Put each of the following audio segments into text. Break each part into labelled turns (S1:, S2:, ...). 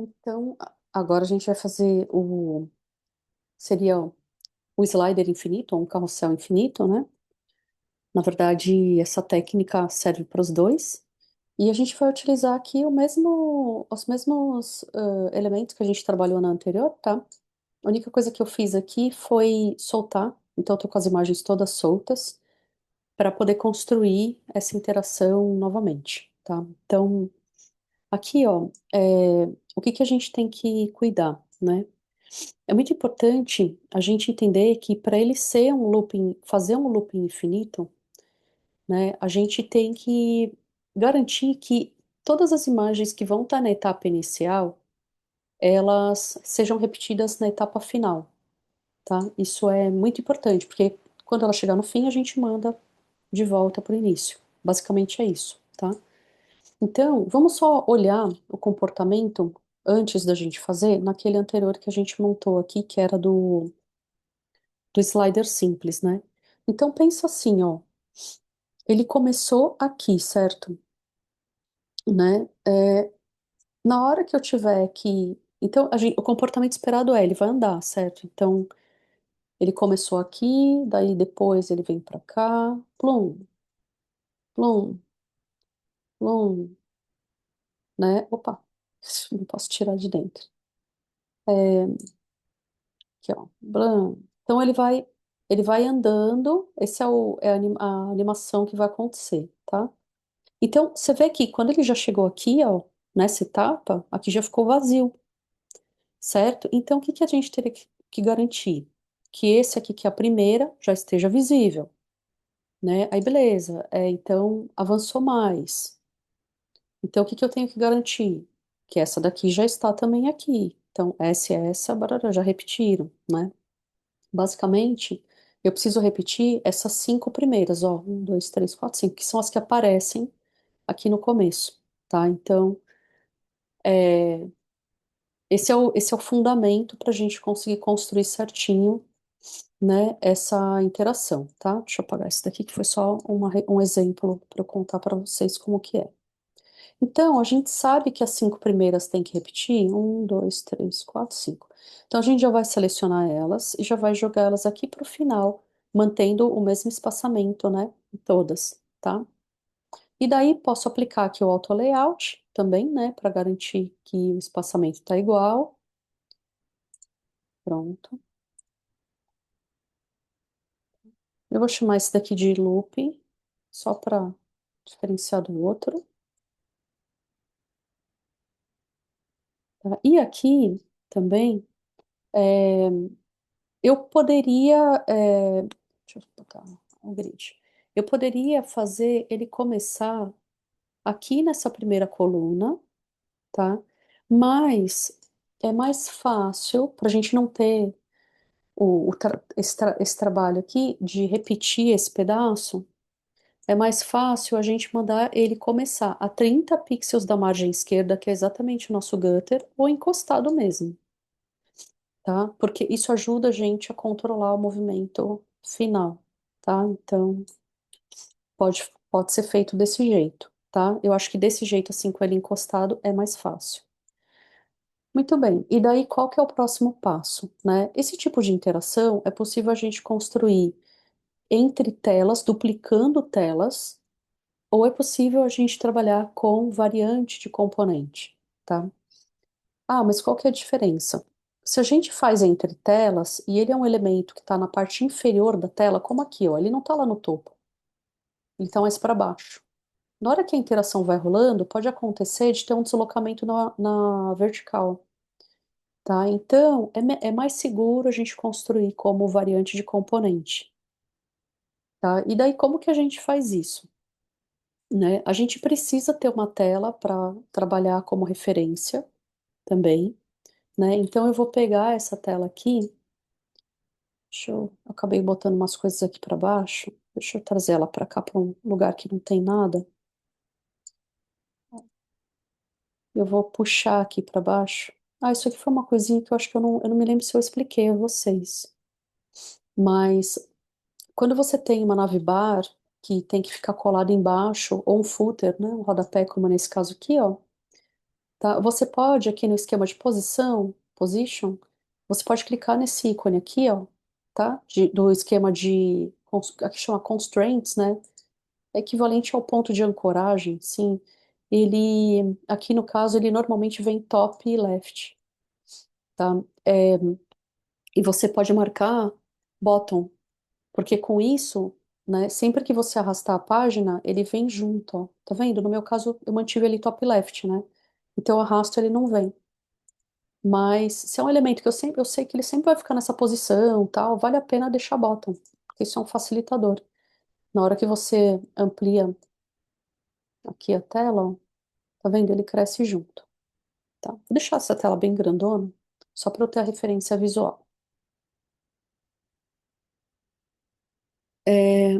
S1: Então, agora a gente vai fazer seria o slider infinito, ou um carrossel infinito, né? Na verdade, essa técnica serve para os dois. E a gente vai utilizar aqui os mesmos elementos que a gente trabalhou na anterior, tá? A única coisa que eu fiz aqui foi soltar, então eu tô com as imagens todas soltas, para poder construir essa interação novamente, tá? Então, aqui, ó, o que que a gente tem que cuidar, né? É muito importante a gente entender que para ele ser um looping, fazer um looping infinito, né, a gente tem que garantir que todas as imagens que vão estar na etapa inicial, elas sejam repetidas na etapa final, tá? Isso é muito importante, porque quando ela chegar no fim, a gente manda de volta para o início. Basicamente é isso, tá? Então, vamos só olhar o comportamento antes da gente fazer naquele anterior que a gente montou aqui, que era do slider simples, né? Então pensa assim, ó, ele começou aqui, certo? Né? Na hora que eu tiver que, então o comportamento esperado é, ele vai andar, certo? Então ele começou aqui, daí depois ele vem pra cá, plum, plum, plum, né? Opa, não posso tirar de dentro. É, aqui, ó, blam. Então ele vai andando. Esse a animação que vai acontecer, tá? Então, você vê que quando ele já chegou aqui, ó, nessa etapa, aqui já ficou vazio, certo? Então, o que que a gente teria que garantir? Que esse aqui, que é a primeira, já esteja visível, né? Aí, beleza. Então, avançou mais. Então, o que que eu tenho que garantir? Que essa daqui já está também aqui. Então, essa e essa, barará, já repetiram, né? Basicamente, eu preciso repetir essas cinco primeiras, ó. Um, dois, três, quatro, cinco, que são as que aparecem aqui no começo, tá? Então, é, esse é o fundamento para a gente conseguir construir certinho, né, essa interação, tá? Deixa eu apagar esse daqui, que foi só um exemplo para eu contar para vocês como que é. Então, a gente sabe que as cinco primeiras tem que repetir. Um, dois, três, quatro, cinco. Então, a gente já vai selecionar elas e já vai jogar elas aqui para o final, mantendo o mesmo espaçamento, né, em todas, tá? E daí, posso aplicar aqui o auto layout também, né, para garantir que o espaçamento está igual. Pronto. Eu vou chamar esse daqui de loop, só para diferenciar do outro. Tá? E aqui também, é, eu poderia. Deixa eu botar um grid. Eu poderia fazer ele começar aqui nessa primeira coluna, tá? Mas é mais fácil para a gente não ter esse trabalho aqui de repetir esse pedaço. É mais fácil a gente mandar ele começar a 30 pixels da margem esquerda, que é exatamente o nosso gutter, ou encostado mesmo, tá? Porque isso ajuda a gente a controlar o movimento final, tá? Então, pode ser feito desse jeito, tá? Eu acho que desse jeito, assim, com ele encostado, é mais fácil. Muito bem, e daí qual que é o próximo passo, né? Esse tipo de interação é possível a gente construir entre telas, duplicando telas, ou é possível a gente trabalhar com variante de componente, tá? Ah, mas qual que é a diferença? Se a gente faz entre telas e ele é um elemento que está na parte inferior da tela, como aqui, ó, ele não está lá no topo, ele está mais para baixo. Na hora que a interação vai rolando, pode acontecer de ter um deslocamento na vertical, tá? Então, é mais seguro a gente construir como variante de componente, tá? E daí, como que a gente faz isso? Né? A gente precisa ter uma tela para trabalhar como referência também, né? Então eu vou pegar essa tela aqui, eu acabei botando umas coisas aqui para baixo, deixa eu trazer ela para cá para um lugar que não tem nada. Eu vou puxar aqui para baixo. Ah, isso aqui foi uma coisinha que eu acho que eu não me lembro se eu expliquei a vocês. Mas quando você tem uma navbar que tem que ficar colada embaixo, ou um footer, né, um rodapé, como nesse caso aqui, ó, tá? Você pode, aqui no esquema de posição, position, você pode clicar nesse ícone aqui, ó, tá? Do esquema de, aqui chama constraints, né? É equivalente ao ponto de ancoragem, sim. Ele, aqui no caso, ele normalmente vem top e left, tá? E você pode marcar bottom, porque com isso, né, sempre que você arrastar a página, ele vem junto, ó. Tá vendo? No meu caso, eu mantive ele top left, né? Então eu arrasto, ele não vem. Mas se é um elemento que eu sei que ele sempre vai ficar nessa posição, tal, vale a pena deixar bottom, porque isso é um facilitador. Na hora que você amplia aqui a tela, ó, tá vendo? Ele cresce junto, tá? Vou deixar essa tela bem grandona, só para eu ter a referência visual. É,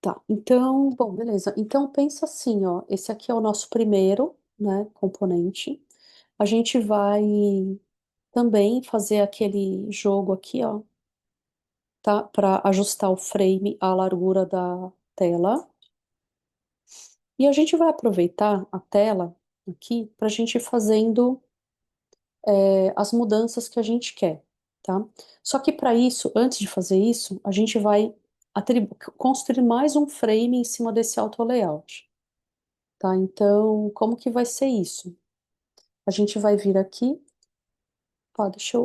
S1: tá, então, bom, beleza. Então pensa assim, ó, esse aqui é o nosso primeiro, né, componente. A gente vai também fazer aquele jogo aqui, ó, tá? Para ajustar o frame à largura da tela. E a gente vai aproveitar a tela aqui para a gente ir fazendo as mudanças que a gente quer, tá? Só que para isso, antes de fazer isso, a gente vai construir mais um frame em cima desse auto layout, tá? Então, como que vai ser isso? A gente vai vir aqui,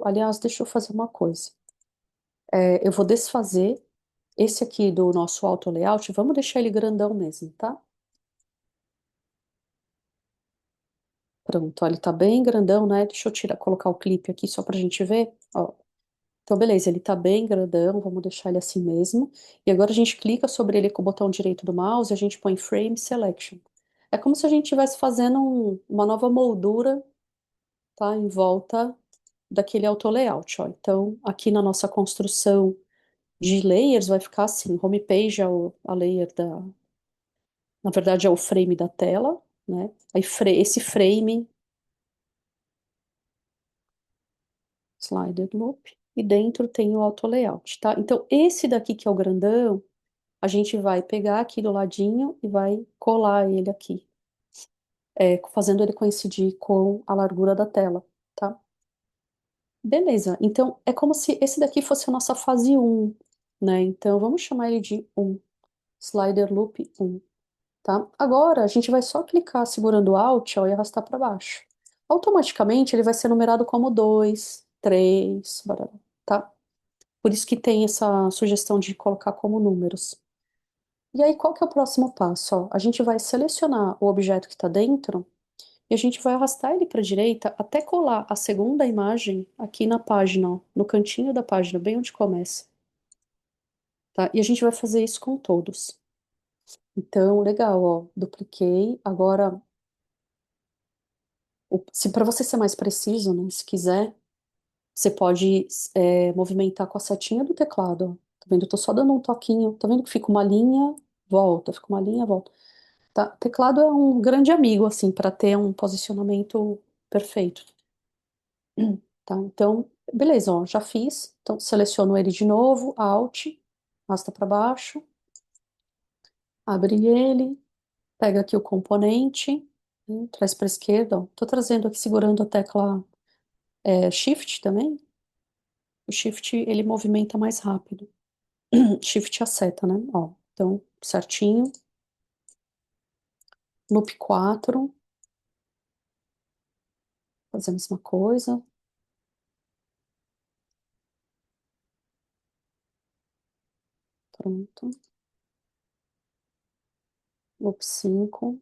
S1: aliás, deixa eu fazer uma coisa. Eu vou desfazer esse aqui do nosso auto layout, vamos deixar ele grandão mesmo, tá? Pronto, ó, ele tá bem grandão, né? Deixa eu tirar, colocar o clipe aqui só pra gente ver, ó. Então, beleza, ele tá bem grandão, vamos deixar ele assim mesmo. E agora a gente clica sobre ele com o botão direito do mouse e a gente põe Frame Selection. É como se a gente estivesse fazendo uma nova moldura, tá? Em volta daquele auto layout, ó. Então, aqui na nossa construção de layers vai ficar assim, homepage é a layer na verdade é o frame da tela, né? Aí esse frame, slider loop, e dentro tem o auto layout, tá? Então, esse daqui que é o grandão, a gente vai pegar aqui do ladinho e vai colar ele aqui, fazendo ele coincidir com a largura da tela, tá? Beleza, então é como se esse daqui fosse a nossa fase um, né? Então vamos chamar ele de um Slider Loop um, tá? Agora a gente vai só clicar segurando o Alt, ó, e arrastar para baixo. Automaticamente ele vai ser numerado como 2, 3, barará, tá? Por isso que tem essa sugestão de colocar como números. E aí, qual que é o próximo passo? Ó? A gente vai selecionar o objeto que está dentro e a gente vai arrastar ele para a direita até colar a segunda imagem aqui na página, ó, no cantinho da página, bem onde começa, tá? E a gente vai fazer isso com todos. Então, legal, ó, dupliquei. Agora, se para você ser mais preciso, né, se quiser, você pode movimentar com a setinha do teclado, ó. Tá vendo? Eu tô só dando um toquinho. Tá vendo que fica uma linha, volta, fica uma linha, volta. Tá? Teclado é um grande amigo, assim, para ter um posicionamento perfeito. Tá? Então, beleza, ó, já fiz. Então, seleciono ele de novo, Alt, arrasta para baixo, abre ele, pega aqui o componente, traz para a esquerda. Ó. Tô trazendo aqui, segurando a tecla Shift também. O Shift, ele movimenta mais rápido. Shift a seta, né? Ó, então, certinho. Loop 4, fazendo a mesma coisa. Pronto. Loop 5.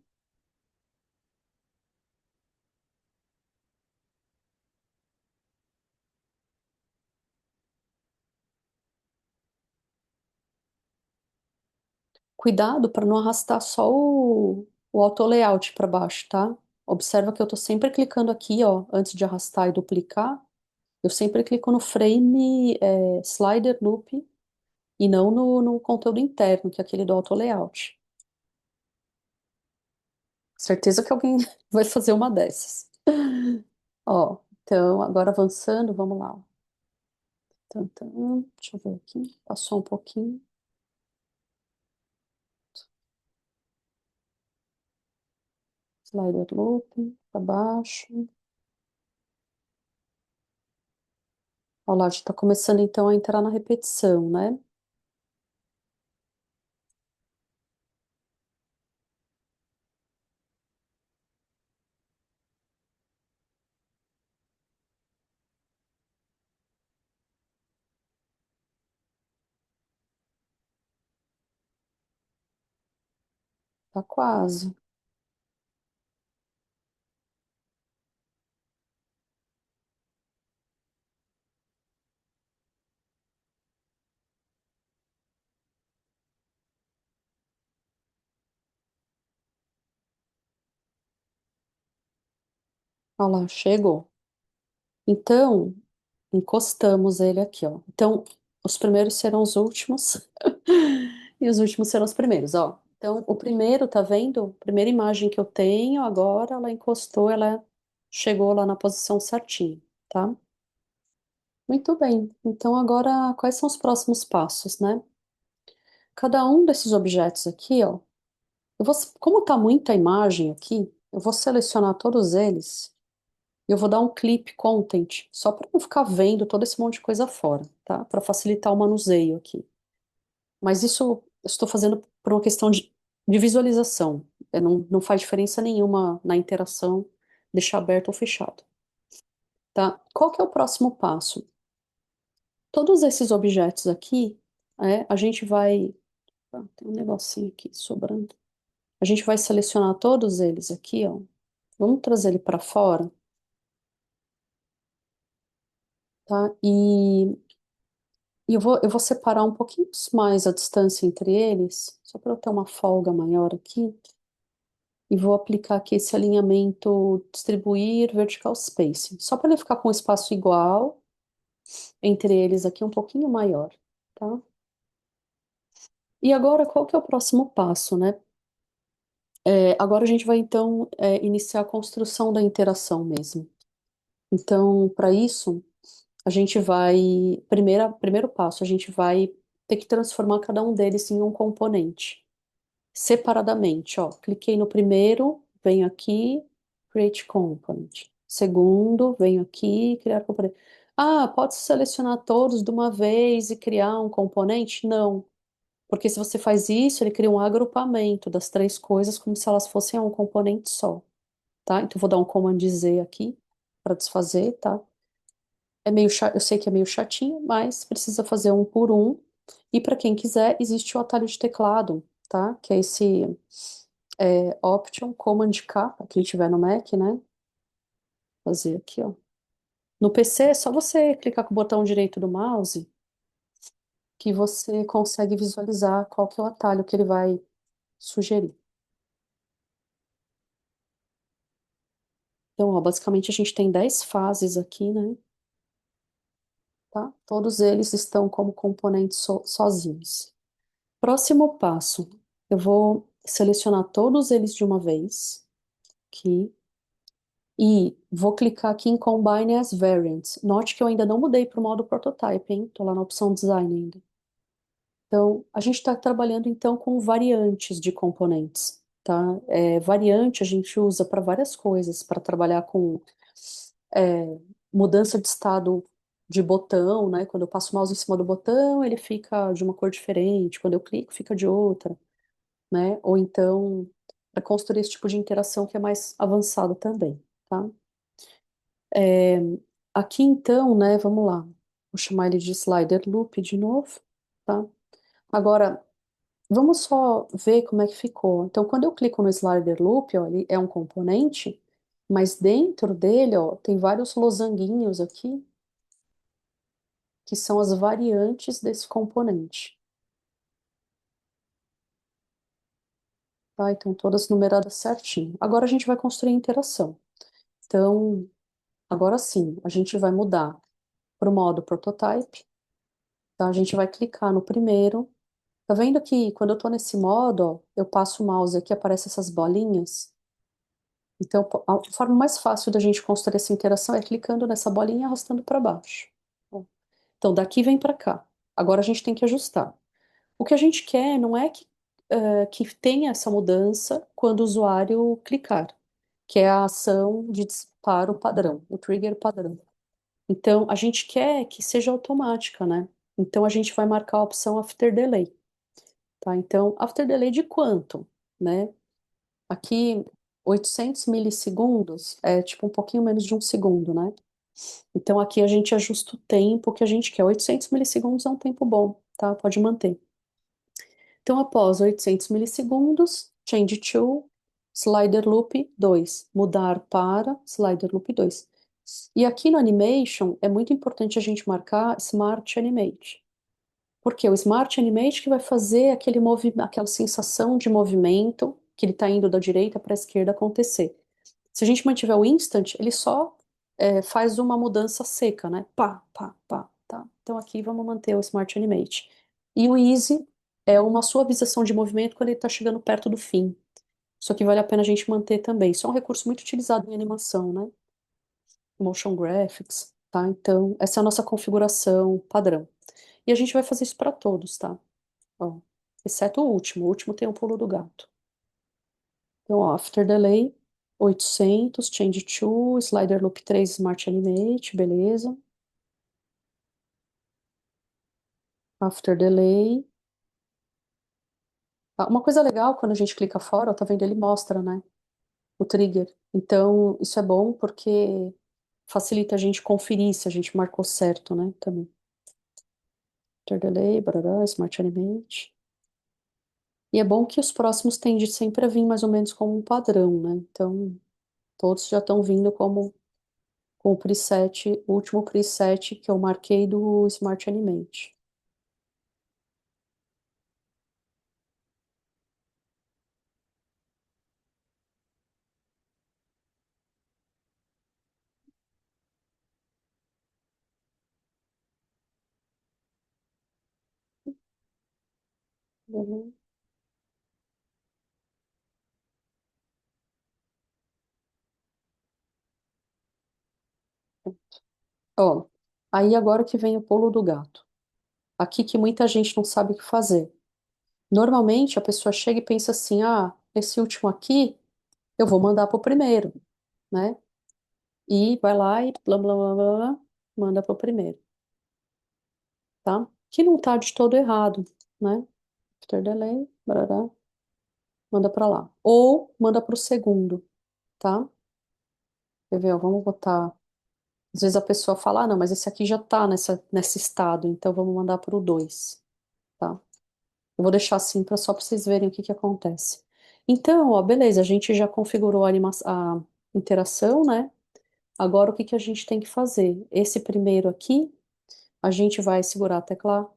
S1: Cuidado para não arrastar só o auto layout para baixo, tá? Observa que eu tô sempre clicando aqui, ó, antes de arrastar e duplicar, eu sempre clico no frame slider loop e não no conteúdo interno, que é aquele do auto layout. Certeza que alguém vai fazer uma dessas. Ó, então, agora avançando, vamos lá. Ó. Deixa eu ver aqui, passou um pouquinho. Slider loop, para baixo. Olha lá, já está começando então a entrar na repetição, né? Tá quase. Olha lá, chegou. Então, encostamos ele aqui, ó. Então, os primeiros serão os últimos e os últimos serão os primeiros, ó. Então, o primeiro, tá vendo? A primeira imagem que eu tenho agora, ela encostou, ela chegou lá na posição certinha, tá? Muito bem. Então, agora, quais são os próximos passos, né? Cada um desses objetos aqui, ó, como tá muita imagem aqui, eu vou selecionar todos eles e eu vou dar um clip content, só para não ficar vendo todo esse monte de coisa fora, tá? Para facilitar o manuseio aqui. Mas isso eu estou fazendo por uma questão de visualização. Não faz diferença nenhuma na interação, deixar aberto ou fechado, tá? Qual que é o próximo passo? Todos esses objetos aqui, a gente vai. Ah, tem um negocinho aqui sobrando. A gente vai selecionar todos eles aqui, ó. Vamos trazer ele para fora, tá? E eu vou separar um pouquinho mais a distância entre eles, só para eu ter uma folga maior aqui. E vou aplicar aqui esse alinhamento distribuir vertical spacing, só para ele ficar com um espaço igual entre eles aqui, um pouquinho maior, tá? E agora, qual que é o próximo passo, né? Agora a gente vai então iniciar a construção da interação mesmo. Então, para isso, a gente vai, primeiro passo, a gente vai ter que transformar cada um deles em um componente, separadamente, ó. Cliquei no primeiro, venho aqui, Create Component. Segundo, venho aqui, criar componente. Ah, pode selecionar todos de uma vez e criar um componente? Não, porque se você faz isso, ele cria um agrupamento das três coisas como se elas fossem um componente só, tá? Então, eu vou dar um Command Z aqui para desfazer, tá? Eu sei que é meio chatinho, mas precisa fazer um por um. E para quem quiser, existe o atalho de teclado, tá? Que é esse Option Command K, para quem tiver no Mac, né? Fazer aqui, ó. No PC é só você clicar com o botão direito do mouse que você consegue visualizar qual que é o atalho que ele vai sugerir. Então, ó, basicamente a gente tem 10 fases aqui, né? Tá? Todos eles estão como componentes sozinhos. Próximo passo, eu vou selecionar todos eles de uma vez, aqui, e vou clicar aqui em Combine as Variants. Note que eu ainda não mudei para o modo Prototype, hein? Estou lá na opção Design ainda. Então, a gente está trabalhando então com variantes de componentes, tá? Variante a gente usa para várias coisas, para trabalhar com é, mudança de estado de botão, né? Quando eu passo o mouse em cima do botão, ele fica de uma cor diferente, quando eu clico, fica de outra, né? Ou então, para construir esse tipo de interação que é mais avançado também, tá? É, aqui então, né, vamos lá. Vou chamar ele de slider loop de novo, tá? Agora, vamos só ver como é que ficou. Então, quando eu clico no slider loop, ó, ele é um componente, mas dentro dele, ó, tem vários losanguinhos aqui, que são as variantes desse componente, tá? Então, todas numeradas certinho. Agora a gente vai construir a interação. Então, agora sim, a gente vai mudar para o modo prototype, tá? A gente vai clicar no primeiro. Tá vendo que quando eu tô nesse modo, ó, eu passo o mouse aqui, aparecem essas bolinhas. Então, a forma mais fácil da gente construir essa interação é clicando nessa bolinha e arrastando para baixo. Ó. Então, daqui vem para cá. Agora a gente tem que ajustar. O que a gente quer não é que tenha essa mudança quando o usuário clicar. que é a ação de disparo padrão, o trigger padrão. Então, a gente quer que seja automática, né? Então, a gente vai marcar a opção after delay, tá? Então, after delay de quanto, né? Aqui, 800 milissegundos é tipo um pouquinho menos de um segundo, né? Então, aqui a gente ajusta o tempo que a gente quer. 800 milissegundos é um tempo bom, tá? Pode manter. Então, após 800 milissegundos, change to slider loop 2, mudar para slider loop 2. E aqui no animation é muito importante a gente marcar Smart Animate. Porque o Smart Animate que vai fazer aquela sensação de movimento que ele está indo da direita para a esquerda acontecer. Se a gente mantiver o Instant, ele só faz uma mudança seca, né? Pá, pá, pá, tá? Então aqui vamos manter o Smart Animate. E o Easy é uma suavização de movimento quando ele está chegando perto do fim. Isso aqui vale a pena a gente manter também. Isso é um recurso muito utilizado em animação, né? Motion Graphics, tá? Então, essa é a nossa configuração padrão. E a gente vai fazer isso para todos, tá? Ó, exceto o último. O último tem o pulo do gato. Então, ó, After Delay, 800, Change to, Slider Loop 3, Smart Animate, beleza. After Delay. Ah, uma coisa legal, quando a gente clica fora, ó, tá vendo? Ele mostra, né? O trigger. Então, isso é bom porque facilita a gente conferir se a gente marcou certo, né? Também. After Delay, barará, Smart Animate. E é bom que os próximos tendem sempre a vir mais ou menos como um padrão, né? Então, todos já estão vindo como com o preset, o último preset que eu marquei do Smart Animate. Uhum. Ó, aí agora que vem o pulo do gato. Aqui que muita gente não sabe o que fazer. Normalmente a pessoa chega e pensa assim: ah, esse último aqui eu vou mandar pro primeiro, né? E vai lá e blá blá blá blá, blá, manda pro primeiro, tá? Que não tá de todo errado, né? After delay, barará, manda pra lá. Ou manda pro segundo, tá? Quer ver, ó, vamos botar. Às vezes a pessoa fala: ah, não, mas esse aqui já tá nesse estado, então vamos mandar pro 2, tá? Eu vou deixar assim só para vocês verem o que que acontece. Então, ó, beleza, a gente já configurou a interação, né? Agora o que que a gente tem que fazer? Esse primeiro aqui, a gente vai segurar a tecla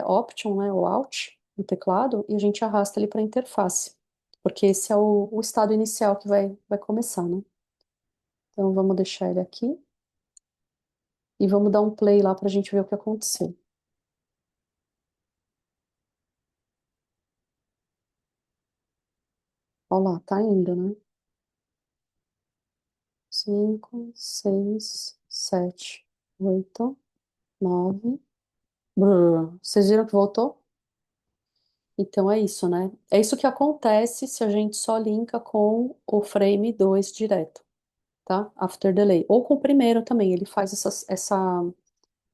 S1: Option, né, ou Alt no teclado, e a gente arrasta ele para a interface, porque esse é o estado inicial que vai começar, né? Então vamos deixar ele aqui e vamos dar um play lá para a gente ver o que aconteceu. Ó lá, tá indo, né? 5, 6, 7, 8, 9. Vocês viram que voltou? Então é isso, né? É isso que acontece se a gente só linka com o frame 2 direto, tá? After delay. Ou com o primeiro também, ele faz essa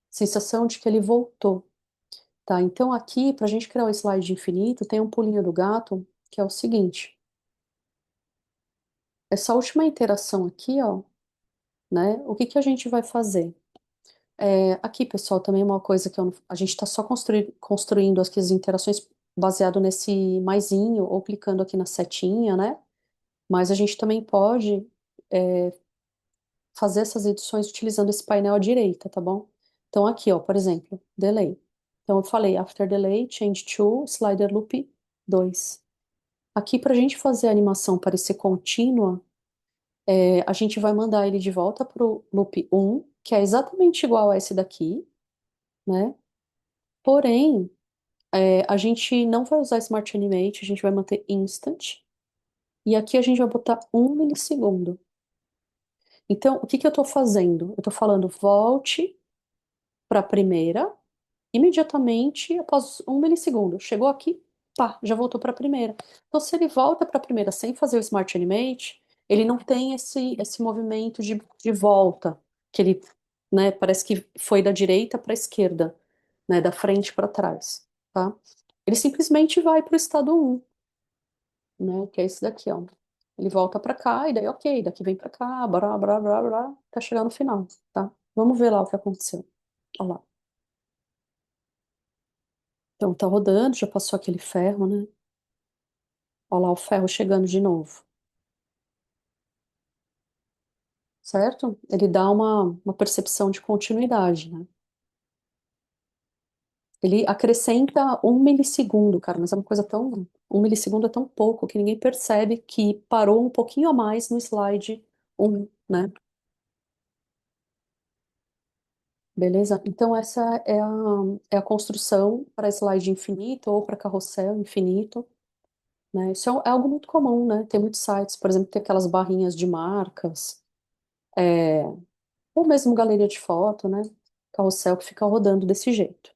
S1: sensação de que ele voltou, tá? Então aqui, para a gente criar o slide infinito, tem um pulinho do gato, que é o seguinte. Essa última interação aqui, ó, né? O que que a gente vai fazer? Aqui, pessoal, também uma coisa que a gente está só construindo aqui as interações baseado nesse maisinho ou clicando aqui na setinha, né? Mas a gente também pode é, fazer essas edições utilizando esse painel à direita, tá bom? Então aqui, ó, por exemplo, delay. Então eu falei after delay, change to slider loop 2. Aqui, para a gente fazer a animação parecer contínua, a gente vai mandar ele de volta para o loop 1, que é exatamente igual a esse daqui, né? Porém, a gente não vai usar Smart Animate, a gente vai manter Instant. E aqui a gente vai botar 1 milissegundo. Então, o que que eu estou fazendo? Eu estou falando volte para a primeira, imediatamente após 1 milissegundo. Chegou aqui, pá, já voltou para a primeira. Então, se ele volta para a primeira sem fazer o Smart Animate, ele não tem esse movimento de volta, que ele, né, parece que foi da direita para a esquerda, né, da frente para trás, tá? Ele simplesmente vai para o estado um, né, que é esse daqui, ó. Ele volta para cá e daí, ok, daqui vem para cá, blá, blá, blá, blá, até chegar no final, tá? Vamos ver lá o que aconteceu. Olha lá. Então, tá rodando, já passou aquele ferro, né? Olha lá o ferro chegando de novo, certo? Ele dá uma percepção de continuidade, né? Ele acrescenta 1 milissegundo, cara, mas é uma coisa tão. 1 milissegundo é tão pouco que ninguém percebe que parou um pouquinho a mais no slide um, né? Beleza? Então, essa é a construção para slide infinito ou para carrossel infinito, né? Isso é algo muito comum, né? Tem muitos sites, por exemplo, tem aquelas barrinhas de marcas, é, ou mesmo galeria de foto, né? Carrossel que fica rodando desse jeito.